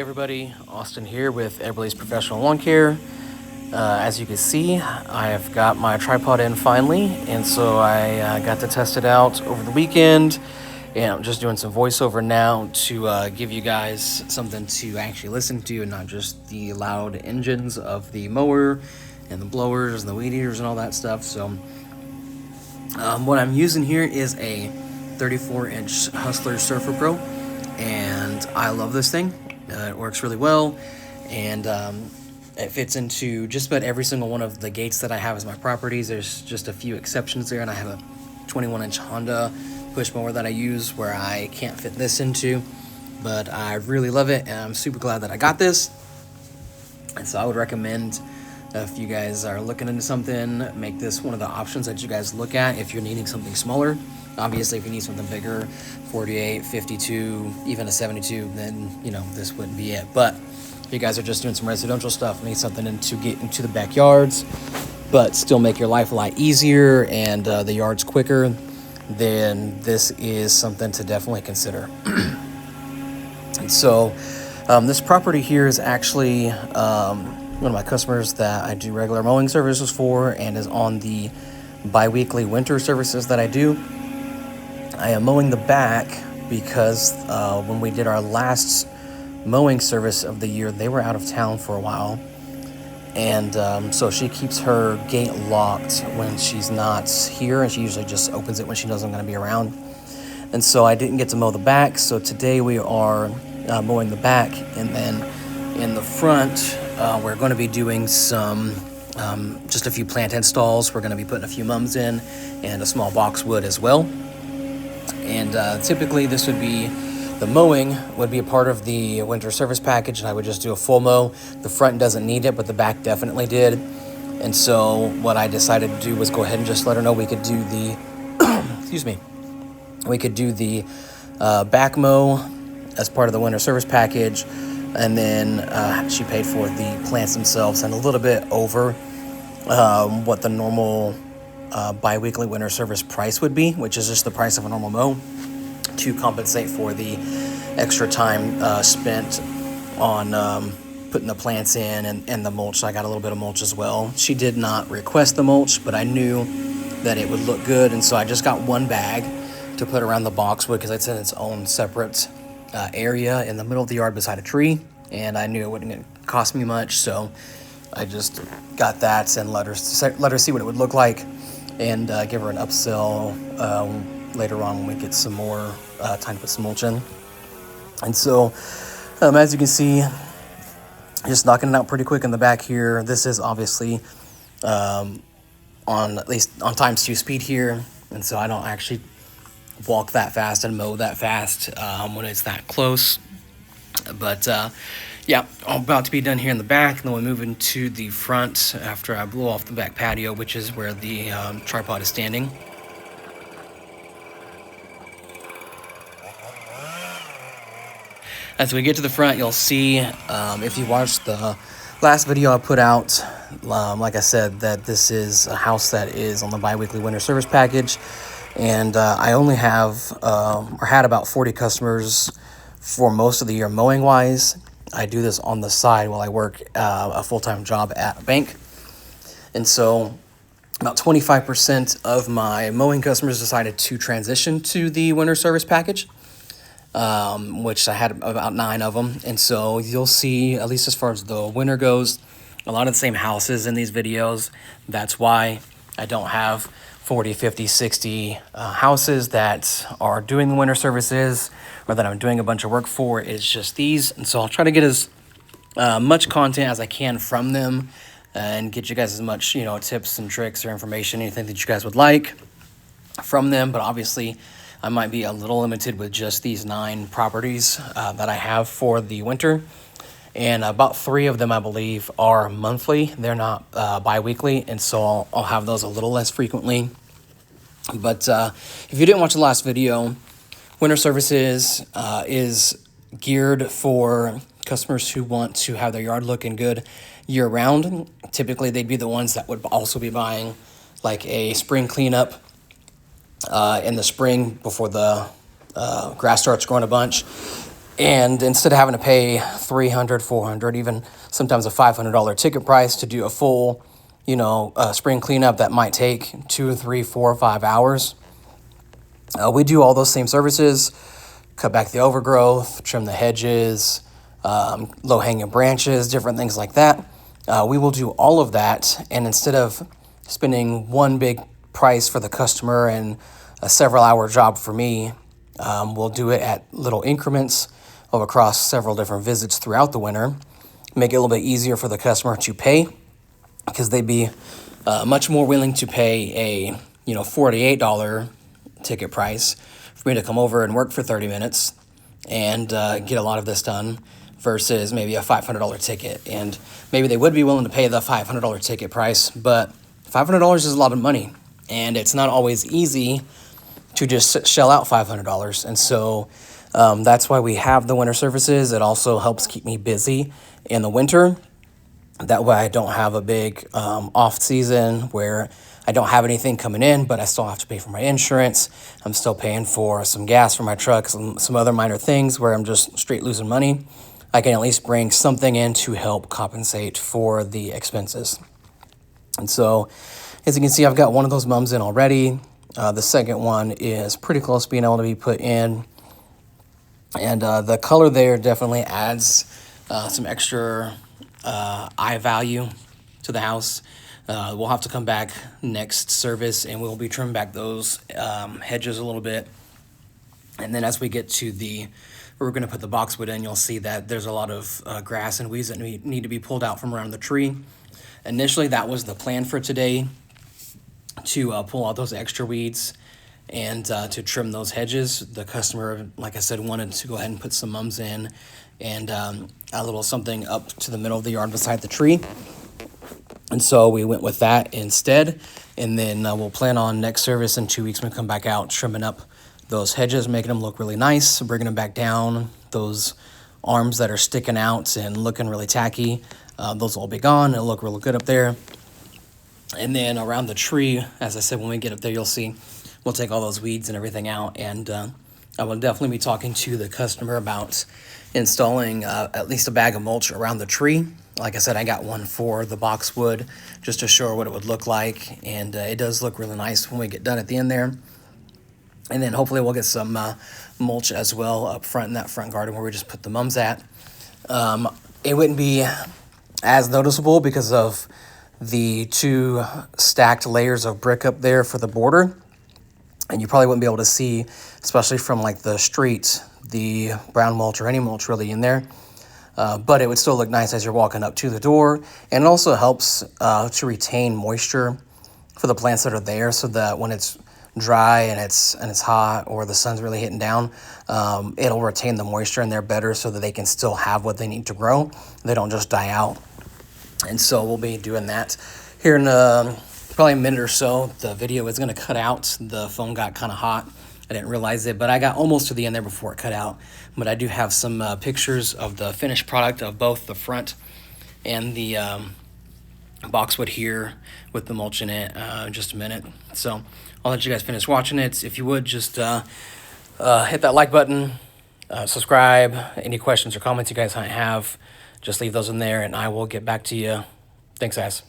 everybody, Austin here with Everly's Professional Lawn Care. As you can see, I have got my tripod in finally, and so I got to test it out over the weekend, and I'm just doing some voiceover now to give you guys something to actually listen to and not just the loud engines of the mower and the blowers and the weed eaters and all that stuff. So what I'm using here is a 34-inch Hustler Surfer Pro, and I love this thing. It works really well, and it fits into just about every single one of the gates that I have as my properties. There's just a few exceptions there, and I have a 21-inch Honda push mower that I use where I can't fit this into, but I really love it, and I'm super glad that I got this. And so I would recommend, if you guys are looking into something, make this one of the options that you guys look at if you're needing something smaller. Obviously, if you need something bigger, 48, 52, even a 72, then, this wouldn't be it. But if you guys are just doing some residential stuff, need something to get into the backyards, but still make your life a lot easier and the yards quicker, then this is something to definitely consider. And so this property here is actually one of my customers that I do regular mowing services for and is on the bi-weekly winter services that I do. I am mowing the back because when we did our last mowing service of the year, they were out of town for a while. And so she keeps her gate locked when she's not here, and she usually just opens it when she knows I'm going to be around. And so I didn't get to mow the back, so today we are mowing the back. And then in the front, we're going to be doing some, just a few plant installs. We're going to be putting a few mums in and a small boxwood as well. And typically this would be, the mowing would be a part of the winter service package, and I would just do a full mow. The front doesn't need it, but the back definitely did. And so what I decided to do was go ahead and just let her know we could do the, excuse me, we could do the back mow as part of the winter service package. And then she paid for the plants themselves and a little bit over what the normal bi-weekly winter service price would be, which is just the price of a normal mow, to compensate for the extra time spent on putting the plants in and the mulch. So I got a little bit of mulch as well. She did not request the mulch, but I knew that it would look good, and so I just got one bag to put around the boxwood because it's in its own separate area in the middle of the yard beside a tree, and I knew it wouldn't cost me much, so I just got that and let her see what it would look like, and give her an upsell later on when we get some more time to put some mulch in. And so as you can see, just knocking it out pretty quick in the back here. This is obviously on at least on times 2 speed here, and so I don't actually walk that fast and mow that fast when it's that close. But yeah, I'm about to be done here in the back, and then we'll move into the front after I blow off the back patio, which is where the tripod is standing. As we get to the front, you'll see, if you watched the last video I put out, like I said, that this is a house that is on the bi-weekly winter service package. And I only have, or had about 40 customers for most of the year mowing wise. I do this on the side while I work a full-time job at a bank. And so about 25% of my mowing customers decided to transition to the winter service package, which I had about 9 of them. And so you'll see, at least as far as the winter goes, a lot of the same houses in these videos. That's why I don't have 40, 50, 60 houses that are doing the winter services or that I'm doing a bunch of work for. It's just these. And so I'll try to get as much content as I can from them and get you guys as much, tips and tricks or information, anything that you guys would like from them. But obviously, I might be a little limited with just these 9 properties that I have for the winter. And about 3 of them, I believe, are monthly. They're not bi-weekly, and so I'll have those a little less frequently. But if you didn't watch the last video, winter services is geared for customers who want to have their yard looking good year-round. Typically, they'd be the ones that would also be buying like a spring cleanup in the spring before the grass starts growing a bunch. And instead of having to pay $300, $400, even sometimes a $500 ticket price to do a full, spring cleanup that might take 2, 3, 4, 5 hours, we do all those same services: cut back the overgrowth, trim the hedges, low-hanging branches, different things like that. We will do all of that, and instead of spending one big price for the customer and a several-hour job for me, we'll do it at little increments across several different visits throughout the winter. Make it a little bit easier for the customer to pay, because they'd be much more willing to pay a $48 ticket price for me to come over and work for 30 minutes and get a lot of this done, versus maybe a $500 ticket. And maybe they would be willing to pay the $500 ticket price, but $500 is a lot of money, and it's not always easy to just shell out $500. And so that's why we have the winter services. It also helps keep me busy in the winter. That way I don't have a big off season where I don't have anything coming in, but I still have to pay for my insurance. I'm still paying for some gas for my truck, some other minor things where I'm just straight losing money. I can at least bring something in to help compensate for the expenses. And so, as you can see, I've got one of those mums in already. The second one is pretty close to being able to be put in. And the color there definitely adds some extra eye value to the house. We'll have to come back next service, and we'll be trimming back those hedges a little bit. And then as we get to where we're going to put the boxwood in, you'll see that there's a lot of grass and weeds that need to be pulled out from around the tree. Initially, that was the plan for today, to pull out those extra weeds and to trim those hedges. The customer, like I said, wanted to go ahead and put some mums in and a little something up to the middle of the yard beside the tree. And so we went with that instead. And then we'll plan on next service in 2 weeks when we come back out, trimming up those hedges, making them look really nice, bringing them back down. Those arms that are sticking out and looking really tacky, those will all be gone. It'll look really good up there. And then around the tree, as I said, when we get up there, you'll see we'll take all those weeds and everything out. And I will definitely be talking to the customer about installing at least a bag of mulch around the tree. Like I said, I got one for the boxwood just to show her what it would look like. And it does look really nice when we get done at the end there. And then hopefully we'll get some mulch as well up front in that front garden where we just put the mums at. It wouldn't be as noticeable because of the 2 stacked layers of brick up there for the border. And you probably wouldn't be able to see, especially from like the street, the brown mulch or any mulch really in there. But it would still look nice as you're walking up to the door. And it also helps to retain moisture for the plants that are there, so that when it's dry and it's hot or the sun's really hitting down, it'll retain the moisture in there better so that they can still have what they need to grow. They don't just die out. And so we'll be doing that here in probably a minute or so. The video is going to cut out. The phone got kind of hot. I didn't realize it, but I got almost to the end there before it cut out. But I do have some pictures of the finished product of both the front and the boxwood here with the mulch in it in just a minute. So I'll let you guys finish watching it. If you would, just hit that like button, subscribe. Any questions or comments you guys might have, just leave those in there, and I will get back to you. Thanks, guys.